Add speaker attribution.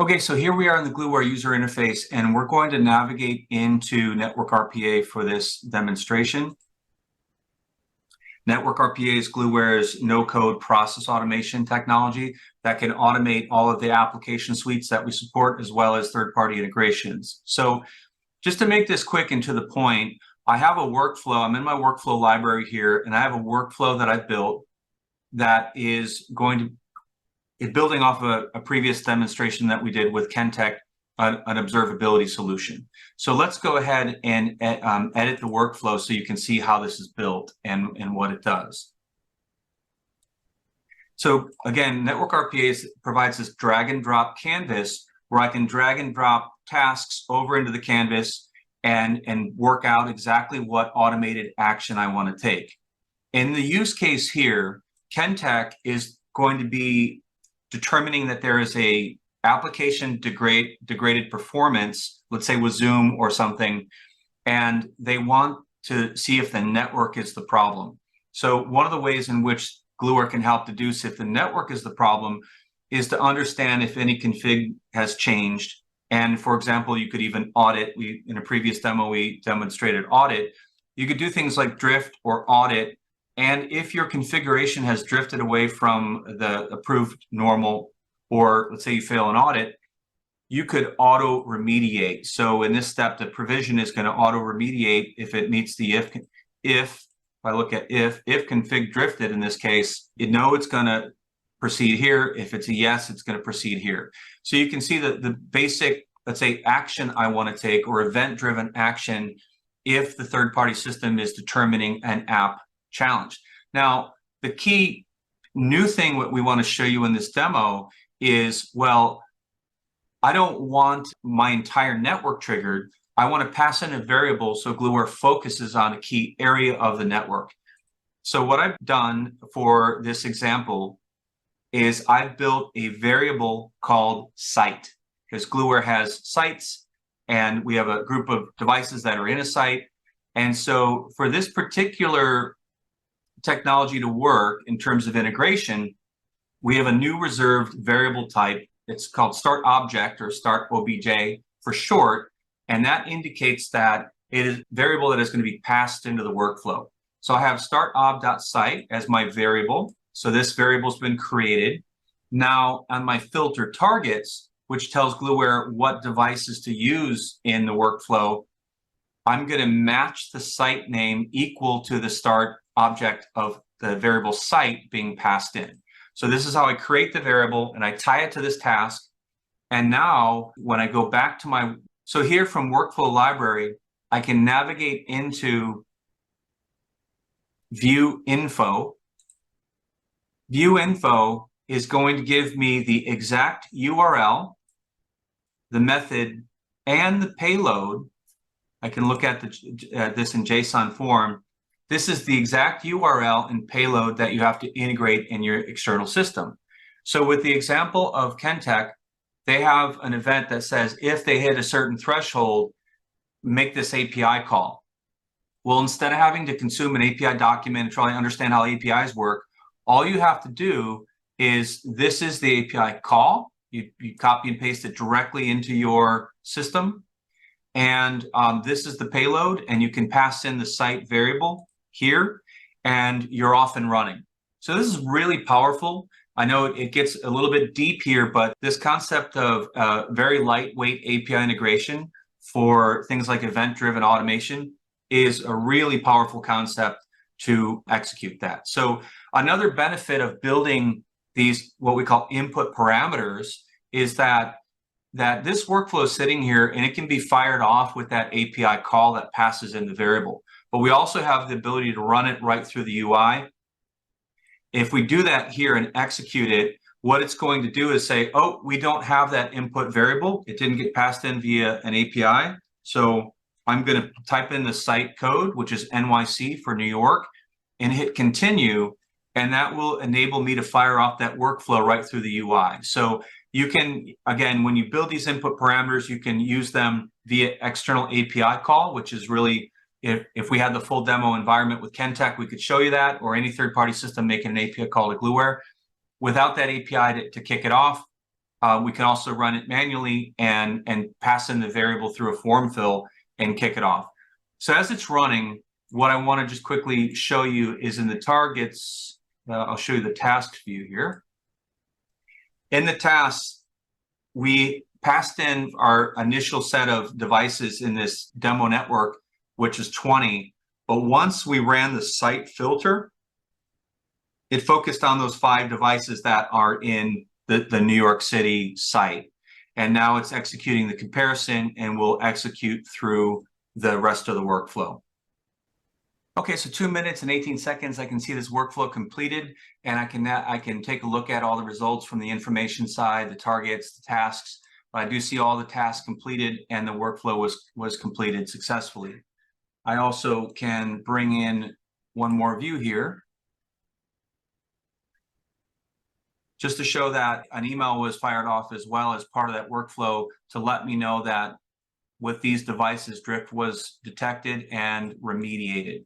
Speaker 1: Okay, so here we are in the Gluware user interface, and we're going to navigate into Network RPA for this demonstration. Network RPA is Gluware's no-code process automation technology that can automate all of the application suites that we support, as well as third-party integrations. So just to make this quick and to the point, I have a workflow. I'm in my workflow library here, and I have a workflow that I built that is building off a previous demonstration that we did with Kentech, an observability solution. So let's go ahead and edit the workflow so you can see how this is built and what it does. So again, Network RPA provides this drag and drop canvas where I can drag and drop tasks over into the canvas and work out exactly what automated action I want to take. In the use case here, Kentech is going to be determining that there is a application degraded performance, let's say with Zoom or something, and they want to see if the network is the problem. So one of the ways in which Gluware can help deduce if the network is the problem is to understand if any config has changed. And for example, you could even audit. In a previous demo, we demonstrated audit. You could do things like drift or audit. And if your configuration has drifted away from the approved normal, or let's say you fail an audit, you could auto remediate. So in this step, the provision is going to auto remediate if it meets the if I look at if config drifted in this case, you know it's going to proceed here. If it's a yes, it's going to proceed here. So you can see that the basic, let's say, action I want to take, or event-driven action, if the third-party system is determining an app challenge. Now, the key new thing what we want to show you in this demo is, well, I don't want my entire network triggered. I want to pass in a variable so Gluware focuses on a key area of the network. So what I've done for this example is I've built a variable called site, because Gluware has sites and we have a group of devices that are in a site. And so for this particular technology to work in terms of integration, we have a new reserved variable type. It's called start object, or start obj for short, and that indicates that it is a variable that is going to be passed into the workflow. So I have start ob.site as my variable. So this variable's been created. Now on my filter targets, which tells Gluware what devices to use in the workflow, I'm going to match the site name equal to the start object of the variable site being passed in. So this is how I create the variable, and I tie it to this task. And now when I go back to so here from workflow library, I can navigate into view info. View info is going to give me the exact URL, the method, and the payload. I can look at this in JSON form. This is the exact URL and payload that you have to integrate in your external system. So with the example of Kentech, they have an event that says if they hit a certain threshold, make this API call. Well, instead of having to consume an API document and try to understand how APIs work, all you have to do is, this is the API call. You copy and paste it directly into your system. And this is the payload, and you can pass in the site variable here, and you're off and running. So this is really powerful. I know it gets a little bit deep here, but this concept of very lightweight API integration for things like event-driven automation is a really powerful concept to execute that. So another benefit of building these, what we call input parameters, is that this workflow is sitting here and it can be fired off with that API call that passes in the variable. But we also have the ability to run it right through the UI. If we do that here and execute it, what it's going to do is say, oh, we don't have that input variable. It didn't get passed in via an API. So I'm going to type in the site code, which is NYC for New York, and hit continue. And that will enable me to fire off that workflow right through the UI. So you can, again, when you build these input parameters, you can use them via external API call, which is really, if we had the full demo environment with Kentech, we could show you that, or any third-party system making an API call to Gluware. Without that API to kick it off, We can also run it manually and pass in the variable through a form fill and kick it off. So as it's running, what I want to just quickly show you is in the targets. I'll show you the tasks view here. In the tasks, we passed in our initial set of devices in this demo network, which is 20. But once we ran the site filter, it focused on those 5 devices that are in the New York City site. And now it's executing the comparison and will execute through the rest of the workflow. Okay, so 2 minutes and 18 seconds, I can see this workflow completed, and I can take a look at all the results from the information side, the targets, the tasks. But I do see all the tasks completed and the workflow was completed successfully. I also can bring in one more view here, just to show that an email was fired off as well as part of that workflow to let me know that with these devices, drift was detected and remediated.